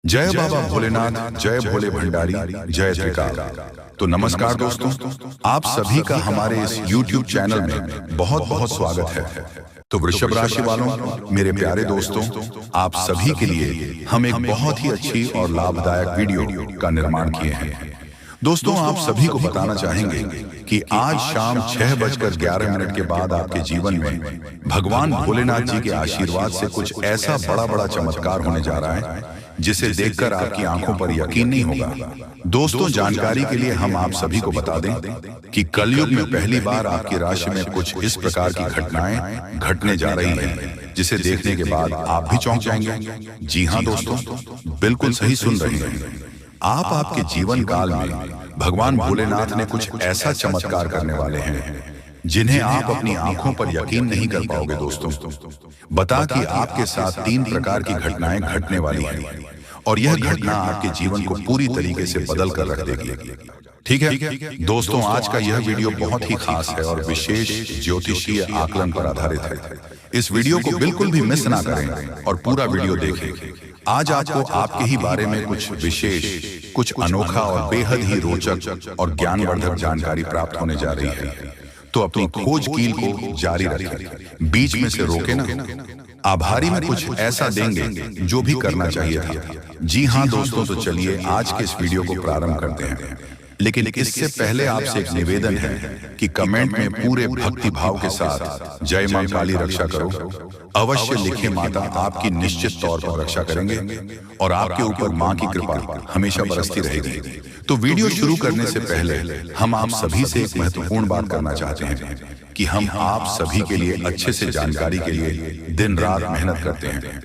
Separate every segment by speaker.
Speaker 1: जय बाबा भोलेनाथ, जय भोले भंडारी, जय त्रिकाल। तो नमस्कार दोस्तों, आप सभी का हमारे इस YouTube चैनल में बहुत बहुत स्वागत है। तो वृषभ राशि वालों, मेरे प्यारे दोस्तों, आप सभी के लिए हम एक बहुत ही अच्छी और लाभदायक वीडियो का निर्माण किए हैं। दोस्तों, आप सभी को बताना चाहेंगे कि आज शाम 6:11 के बाद आपके जीवन में भगवान भोलेनाथ जी के आशीर्वाद से कुछ ऐसा बड़ा बड़ा चमत्कार होने जा रहा है जिसे देखकर आपकी आंखों पर यकीन नहीं होगा। दोस्तों, जानकारी के लिए हम आप सभी को बता दें कि कलयुग में पहली बार आपकी राशि में कुछ इस प्रकार की घटनाएं घटने जा रही हैं जिसे देखने के बाद आप भी चौंक जाएंगे। जी हां दोस्तों, बिल्कुल सही सुन रहे हैं आप। आपके जीवन काल में भगवान भोलेनाथ ने कुछ ऐसा चमत्कार करने वाले हैं जिन्हें आप अपनी आंखों पर यकीन नहीं कर पाओगे। दोस्तों, बता कि आपके साथ 3 प्रकार की घटनाएं घटने वाली हैं और यह घटना आपके जीवन को पूरी तरीके से बदल कर रख देगी। ठीक है दोस्तों, आज का यह वीडियो बहुत ही खास है और विशेष ज्योतिषीय आकलन पर आधारित है। इस वीडियो को बिल्कुल भी मिस ना करें और पूरा वीडियो देखें। आज आपको आपके ही बारे में कुछ विशेष, कुछ अनोखा और बेहद ही रोचक और ज्ञानवर्धक जानकारी प्राप्त होने जा रही है। तो अपनी खोज कील को जारी रखें, बीच में से रोके ना। आभारी में कुछ ऐसा देंगे जो भी करना चाहिए था। जी हां दोस्तों, तो चलिए आज के इस वीडियो को प्रारंभ करते हैं। लेकिन इससे पहले आपसे एक निवेदन है कि कमेंट में पूरे भक्ति भाव के साथ जय मां काली रक्षा करो अवश्य लिखें। माता आपकी निश्चित तौर पर रक्षा करेंगे और आपके ऊपर मां की कृपा हमेशा बरसती रहेगी। तो वीडियो शुरू करने से पहले हम आप सभी से एक महत्वपूर्ण बात करना चाहते हैं कि हम आप सभी के लिए अच्छे से जानकारी के लिए दिन रात मेहनत करते हैं।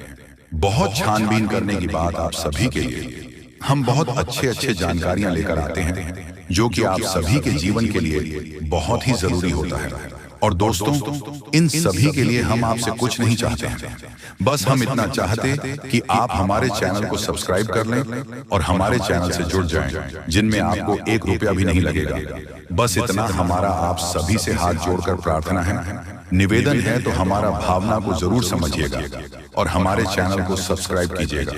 Speaker 1: बहुत छानबीन करने की बात आप सभी के लिए हम बहुत अच्छे जानकारियां लेकर आते हैं जो कि आप सभी के जीवन के लिए बहुत ही जरूरी होता है। और दोस्तों, इन सभी के लिए हम आपसे कुछ नहीं चाहते हैं, बस हम इतना चाहते कि आप हमारे चैनल को सब्सक्राइब कर लें और हमारे चैनल से जुड़ जाएं, जिनमें आपको 1 रुपया भी नहीं लगेगा। बस इतना हमारा आप सभी से हाथ जोड़कर प्रार्थना है, निवेदन है। तो हमारा भावना को जरूर समझिएगा और हमारे चैनल को सब्सक्राइब कीजिएगा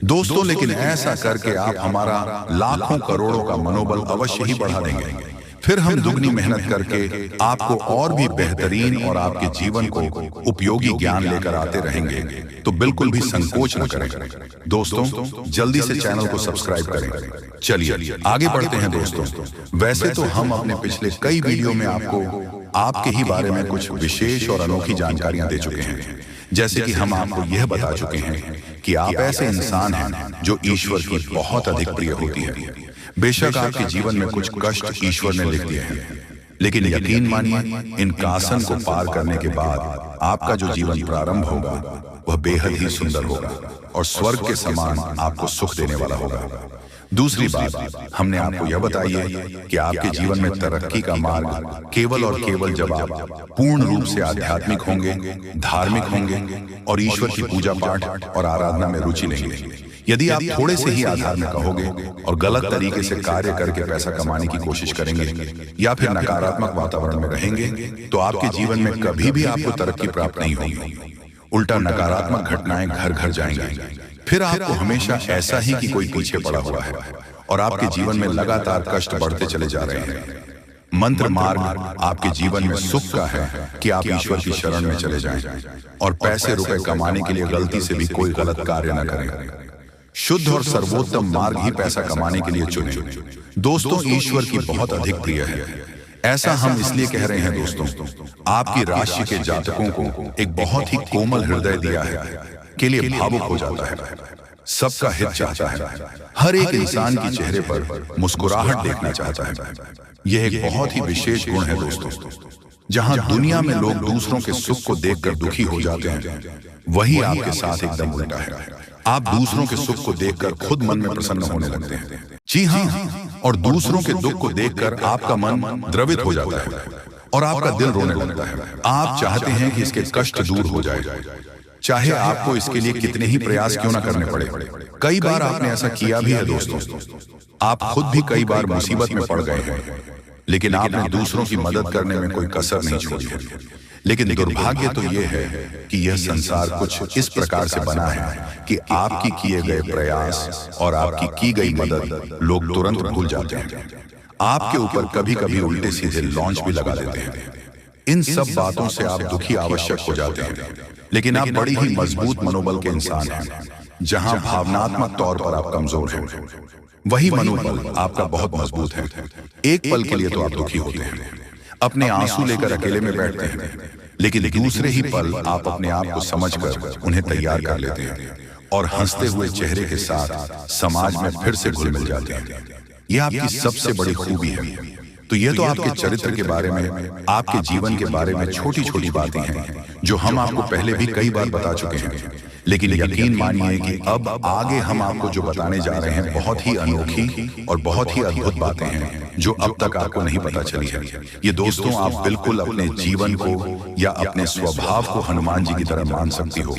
Speaker 1: दोस्तों। लेकिन ऐसा करके आप हमारा लाखों करोड़ों का मनोबल अवश्य ही बढ़ा देंगे। फिर हम दुगनी मेहनत करके आपको और भी बेहतरीन और आपके जीवन को उपयोगी ज्ञान लेकर आते रहेंगे। तो बिल्कुल भी संकोच न करें दोस्तों, जल्दी से चैनल को सब्सक्राइब करें। चलिए आगे बढ़ते हैं दोस्तों। वैसे तो हम अपने पिछले कई वीडियो में आपको आपके ही बारे में कुछ विशेष और अनोखी जानकारियां दे चुके हैं। जैसे कि हम आपको यह बता चुके हैं कि आप ऐसे इंसान हैं जो ईश्वर की बहुत अधिक प्रिय होती है। बेशक आपके जीवन में कुछ कष्ट ईश्वर ने लिख दिए हैं, लेकिन यकीन मानिए इन कासन को पार करने के बाद आपका जो जीवन प्रारंभ होगा वह बेहद ही सुंदर होगा और स्वर्ग के समान आपको सुख देने वाला होगा। दूसरी बात हमने आपको यह बताई है कि आपके जीवन में तरक्की का मार्ग केवल और केवल जब आप पूर्ण रूप से आध्यात्मिक होंगे, धार्मिक होंगे और ईश्वर की पूजा पाठ और आराधना में रुचि लेंगे। यदि आप थोड़े से ही आधार में कहोगे और गलत तरीके से कार्य करके पैसा कमाने की कोशिश करेंगे या फिर नकारात्मक वातावरण में रहेंगे तो आपके जीवन में कभी भी आपको तरक्की प्राप्त नहीं होगी। उल्टा नकारात्मक घटनाएं घर घर जाएंगी। फिर आपको हमेशा ऐसा ही कि कोई पीछे पड़ा हुआ है और आपके जीवन में लगातार कष्ट बढ़ते चले जा रहे हैं। मंत्र मार्ग आपके जीवन में सुख का है कि आप ईश्वर की शरण में चले जाएं और पैसे रुपए कमाने के लिए गलती से भी कोई गलत कार्य न करें। शुद्ध और सर्वोत्तम मार्ग ही पैसा कमाने के लिए चुनें। दोस्तों, ईश्वर की बहुत अधिक प्रिय है। ऐसा हम इसलिए कह रहे हैं दोस्तों, आपकी राशि के जातकों को एक बहुत ही कोमल हृदय दिया है के लिए भावुक हो जाता है, सबका हित चाहता है, हर एक इंसान के चेहरे पर मुस्कुराहट देखना चाहता है। यह एक बहुत ही विशेष गुण है दोस्तों। जहां दुनिया में लोग दूसरों के सुख को देखकर दुखी हो जाते हैं, वही आपके साथ एकदम उल्टा है। आप दूसरों के सुख को देखकर खुद मन में प्रसन्न होने लगते हैं। जी हां, और दूसरों के दुख को देखकर आपका मन द्रवित हो जाता है और आपका दिल रोने लगता है। आप चाहते हैं कि इसके कष्ट दूर हो जाए, चाहे आपको इसके लिए कितने ही प्रयास क्यों ना करने पड़े। कई बार आपने ऐसा किया भी है दोस्तों। आप खुद भी कई बार मुसीबत में पड़ गए हैं, लेकिन आपने दूसरों की मदद करने में कोई कसर नहीं छोड़ी है। लेकिन दुर्भाग्य तो ये है कि यह संसार कुछ इस प्रकार से बना है कि आपकी किए गए प्रयास और आपकी की गई मदद लोग तुरंत भूल जाते हैं। आपके ऊपर कभी कभी उल्टे सीधे लॉन्च भी लगा देते हैं। इन सब बातों से आप दुखी आवश्यक हो जाते हैं, लेकिन आप बड़ी ही मजबूत मनोबल के इंसान हैं। जहां भावनात्मक तौर पर आप कमजोर हैं, वही मनोबल आपका बहुत मजबूत है। एक पल के लिए तो आप दुखी होते हैं, अपने आंसू लेकर अकेले में बैठते हैं, लेकिन दूसरे ही पल आप अपने आप को समझकर उन्हें तैयार कर लेते हैं और हंसते हुए चेहरे के साथ समाज में फिर से घुल मिल जाते हैं। यह आपकी सबसे बड़ी खूबी है। तो ये तो आपके चरित्र के बारे में, आपके जीवन के बारे में छोटी छोटी बातें हैं जो हम आपको पहले भी कई बार बता चुके हैं, लेकिन यकीन मानिए कि अब आगे हम आपको जो बताने जा रहे हैं बहुत ही अनोखी और बहुत ही अद्भुत बातें हैं जो अब तक आपको नहीं पता चली है। ये दोस्तों, आप बिल्कुल अपने जीवन को या अपने स्वभाव को हनुमान जी की तरह मान सकती हो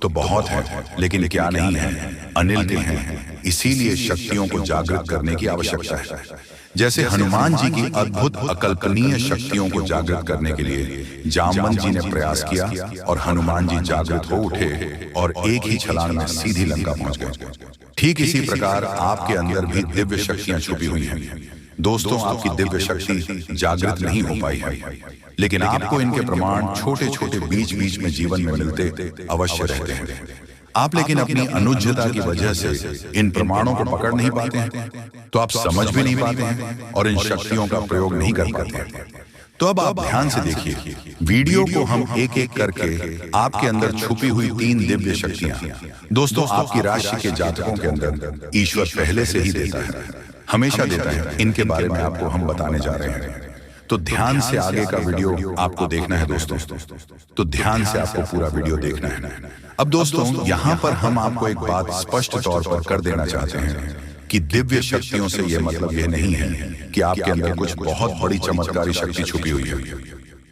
Speaker 1: तो बहुत है, लेकिन क्या नहीं है, अनिल के हैं। इसीलिए शक्तियों को जागृत करने की आवश्यकता है। जैसे हनुमान जी की अद्भुत अकल्पनीय शक्तियों को जागृत करने के लिए जामवंत जी ने प्रयास किया और हनुमान जी जागृत हो उठे और एक ही छलांग में सीधी लंका पहुंच गए। ठीक इसी प्रकार आपके अंदर भी दिव्य शक्तियां छुपी हुई हैं। दोस्तों, आपकी दिव्य शक्ति जागृत नहीं हो पाई है, लेकिन आपको इनके प्रमाण छोटे छोटे बीच बीच में जीवन में मिलते अवश्य रहते हैं। आप लेकिन अपनी अनुज्ञता की वजह से इन प्रमाणों को पकड़ नहीं पाते हैं, तो आप समझ भी नहीं पाते हैं और इन शक्तियों का प्रयोग नहीं कर पाते हैं। तो अब आप ध्यान से देखिए, वीडियो को हम एक एक करके आपके अंदर छुपी हुई 3 दिव्य शक्तियां, दोस्तों आपकी राशि के जातकों के अंदर ईश्वर पहले से ही देता है, हमेशा देता है। इनके बारे में आपको हम बताने जा रहे हैं। तो ध्यान से आगे का वीडियो आपको देखना है दोस्तों, तो ध्यान से आपको पूरा वीडियो देखना है। अब दोस्तों, यहाँ पर हम आपको एक बात स्पष्ट तौर पर कर देना चाहते हैं कि दिव्य शक्तियों से यह मतलब यह नहीं है कि आपके अंदर कुछ बहुत बड़ी चमत्कारी शक्ति छुपी हुई है।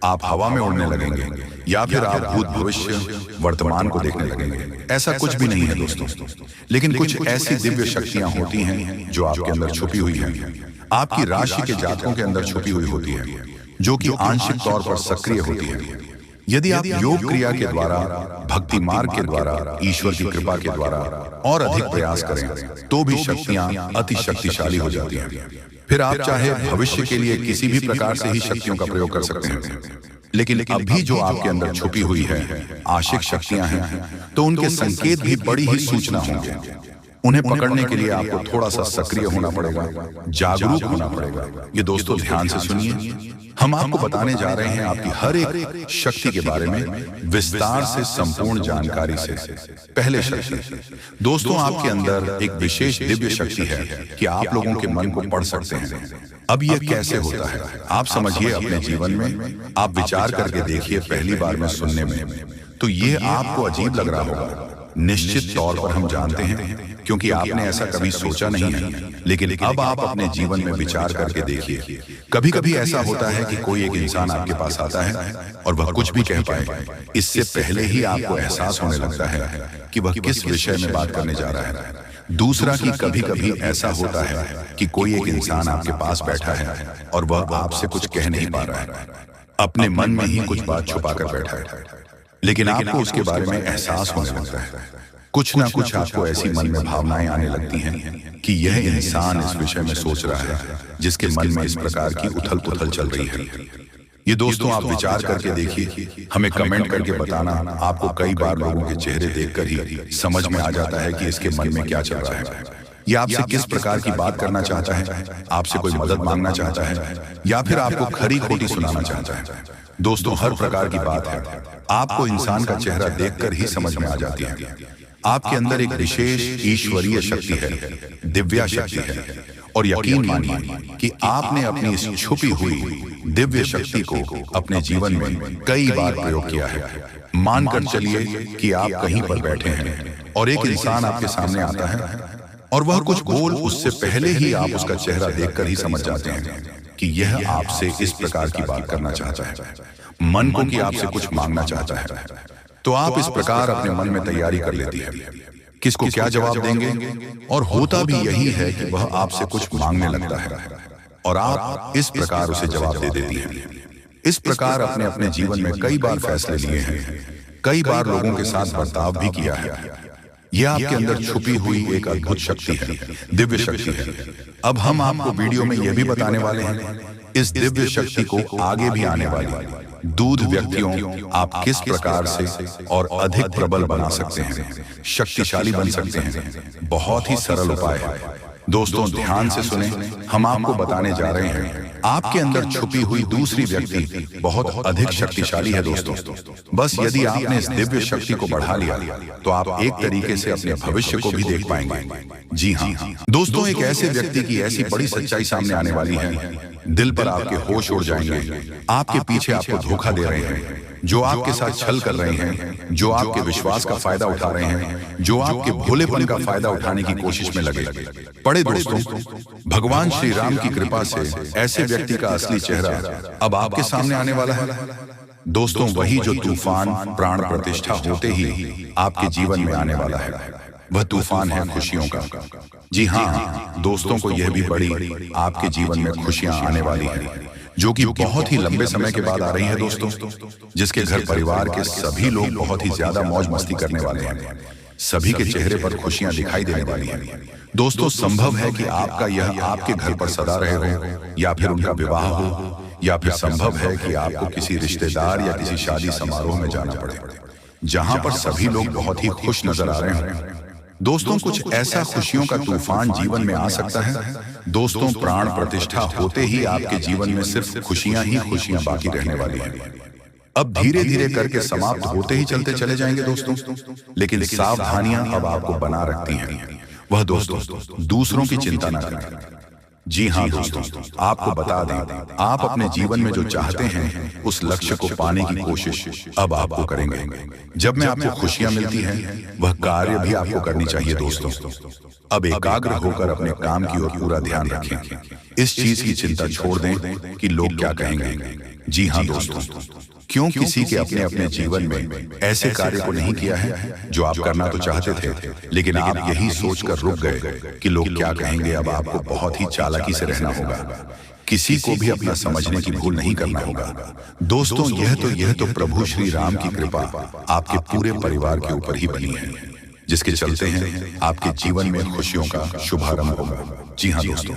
Speaker 1: आप हवा में उड़ने लगेंगे या फिर आप भूत भविष्य वर्तमान को देखने लगेंगे, ऐसा कुछ भी नहीं है दोस्तों। लेकिन कुछ ऐसी दिव्य शक्तियां होती हैं जो आपके अंदर छुपी हुई हैं, आपकी राशि के जातकों के अंदर छुपी हुई होती है, जो कि आंशिक तौर पर सक्रिय होती है। यदि आप योग क्रिया के द्वारा, भक्ति मार्ग के द्वारा, ईश्वर की कृपा के द्वारा और अधिक प्रयास करें तो भी शक्तियां अति शक्तिशाली हो जाती हैं। फिर आप चाहे भविष्य के लिए किसी भी प्रकार से ही शक्तियों का प्रयोग कर सकते हैं, लेकिन अभी जो आपके अंदर छुपी हुई है आशिक शक्तियां हैं, तो उनके संकेत भी बड़ी ही सूचना होंगे। उन्हें पकड़ने के लिए आपको थोड़ा सा सक्रिय होना पड़ेगा, जागरूक होना पड़ेगा। ये दोस्तों ध्यान से सुनिए, हम आपको बताने जा रहे हैं आपकी हर एक शक्ति के बारे में विस्तार से, संपूर्ण जानकारी से। पहले शक्ति, दोस्तों आपके अंदर एक विशेष दिव्य शक्ति है कि आप लोगों के मन को पढ़ सकते हैं। अब यह कैसे होता है आप समझिए अपने जीवन में, आप विचार करके देखिए। पहली बार में सुनने में तो ये आपको अजीब लग रहा होगा, निश्चित तौर पर हम जानते हैं, क्योंकि आपने ऐसा कभी सोचा नहीं है। लेकिन अब आप अपने जीवन में विचार करके देखिए। कभी कभी ऐसा होता है कि कोई एक इंसान आपके पास आता है और वह कुछ भी कह पाए, इससे पहले ही आपको एहसास होने लगता है कि वह किस विषय में बात करने जा रहा है। दूसरा कि कभी कभी ऐसा होता है कि कोई एक इंसान आपके पास बैठा है और वह आपसे कुछ कह नहीं पा रहा है, अपने मन में ही कुछ बात छुपा कर बैठा है, लेकिन आपको उसके बारे में एहसास होने लगता है। कुछ ना कुछ आपको ऐसी मन में भावनाएं आने लगती हैं कि यह इंसान इस विषय में सोच रहा है, जिसके मन में इस प्रकार की उथल पुथल चल रही है। ये दोस्तों आप विचार करके देखिए, हमें कमेंट करके बताना। आपको कई बार लोगों के चेहरे देखकर ही समझ में आ जाता है कि इसके मन में क्या चल रहा है। ये आपसे किस प्रकार की बात करना चाहता है, आपसे कोई मदद मांगना चाहता है या फिर आपको खरी खोटी सुनाना चाहता है। दोस्तों हर प्रकार की बात है, आपको इंसान का चेहरा देखकर ही समझ में आ जाती है। आपके अंदर एक विशेष ईश्वरीय शक्ति है, दिव्या शक्ति है, और यकीन मानिए कि आपने अपनी इस छुपी हुई दिव्य शक्ति को अपने जीवन में कई बार प्रयोग किया है। मानकर चलिए कि आप कहीं पर बैठे हैं और एक इंसान आपके सामने आता है और वह कुछ बोल, उससे पहले ही आप उसका चेहरा देखकर ही समझ जाते हैं कि यह आपसे इस प्रकार की बात करना चाहता है, मन को कि आपसे कुछ मांगना चाहता है। तो आप इस प्रकार अपने मन में तैयारी कर लेती है किसको क्या जवाब देंगे, और होता भी यही है कि वह आपसे कुछ मांगने लगता है और आप इस प्रकार उसे जवाब दे देती हैं। इस प्रकार अपने अपने जीवन में कई बार फैसले लिए हैं, कई बार लोगों के साथ बर्ताव भी किया है। यह आपके अंदर छुपी हुई एक अद्भुत शक्ति है, दिव्य शक्ति है। अब हम आपको वीडियो में यह भी बताने वाले हैं, इस दिव्य शक्ति को आगे भी आने वाली दूध व्यक्तियों आप किस प्रकार से और अधिक प्रबल बना सकते हैं, शक्तिशाली बन सकते हैं। बहुत ही सरल उपाय है दोस्तों, ध्यान से सुने। हम आपको बताने जा रहे हैं आपके अंदर छुपी हुई दूसरी व्यक्ति बहुत अधिक शक्तिशाली है दोस्तों। बस यदि आपने इस दिव्य शक्ति को बढ़ा लिया तो आप एक तरीके से अपने भविष्य को भी देख पाएंगे। जी हाँ दोस्तों, एक ऐसे व्यक्ति की ऐसी बड़ी सच्चाई सामने आने वाली है, दिल पर आपके होश उड़ जाएंगे। आपके पीछे आपको धोखा दे रहे हैं, जो आपके साथ छल कर रहे हैं, जो आपके विश्वास का फायदा उठा रहे हैं, जो आपके भोलेपन का फायदा उठाने की कोशिश में लगे पड़े दोस्तों। भगवान श्री राम की कृपा से ऐसे व्यक्ति का असली चेहरा अब आपके सामने आने वाला है दोस्तों। वही जो तूफान प्राण प्रतिष्ठा होते ही आपके जीवन में आने वाला है, वह तूफान है खुशियों का। जी हाँ दोस्तों, को यह भी बड़ी आपके जीवन में खुशियां आने वाली हैं, जो कि बहुत ही लंबे समय के बाद आ रही है दोस्तों। जिसके घर परिवार के सभी लोग बहुत ही ज्यादा मौज मस्ती करने वाले हैं, सभी के चेहरे पर खुशियां दिखाई देने वाली हैं दोस्तों। संभव है कि आपका यह आपके घर पर सदा रहे हो, या फिर उनका विवाह हो, या फिर संभव है कि आपको किसी रिश्तेदार या किसी शादी समारोह में जाना पड़े, जहां पर सभी लोग बहुत ही खुश नजर आ रहे हैं दोस्तों। कुछ ऐसा खुशियों का तूफान जीवन में आ सकता है दोस्तों। प्राण प्रतिष्ठा होते ही आपके जीवन में सिर्फ खुशियां ही खुशियां बाकी रहने वाली हैं। अब धीरे धीरे करके समाप्त होते ही चलते चले जाएंगे दोस्तों, लेकिन सावधानियां अब आपको बना रखती हैं। वह दोस्तों दूसरों की चिंता ना करें। जी हाँ दोस्तों, आपको बता दें, आप अपने जीवन में जो चाहते हैं उस लक्ष्य को पाने की कोशिश अब आपको करेंगे। जब में आपको खुशियां मिलती हैं, वह कार्य भी आपको करनी चाहिए दोस्तों। अब एकाग्र होकर अपने काम की ओर पूरा ध्यान रखें। इस चीज की चिंता छोड़ दें कि लोग क्या कहेंगे। जी हाँ दोस्तों, क्यों किसी के अपने अपने जीवन में ऐसे कार्य को नहीं किया है जो आप करना तो चाहते थे, लेकिन आप यही सोचकर रुक गए कि लोग क्या कहेंगे। अब आपको बहुत ही चालाकी से रहना होगा, किसी को भी अपना समझने की भूल नहीं करना होगा दोस्तों। यह तो प्रभु श्री राम की कृपा आपके पूरे परिवार के ऊपर ही बनी है, जिसके चलते हैं आपके जीवन में खुशियों का शुभारंभ होगा। जी हाँ दोस्तों।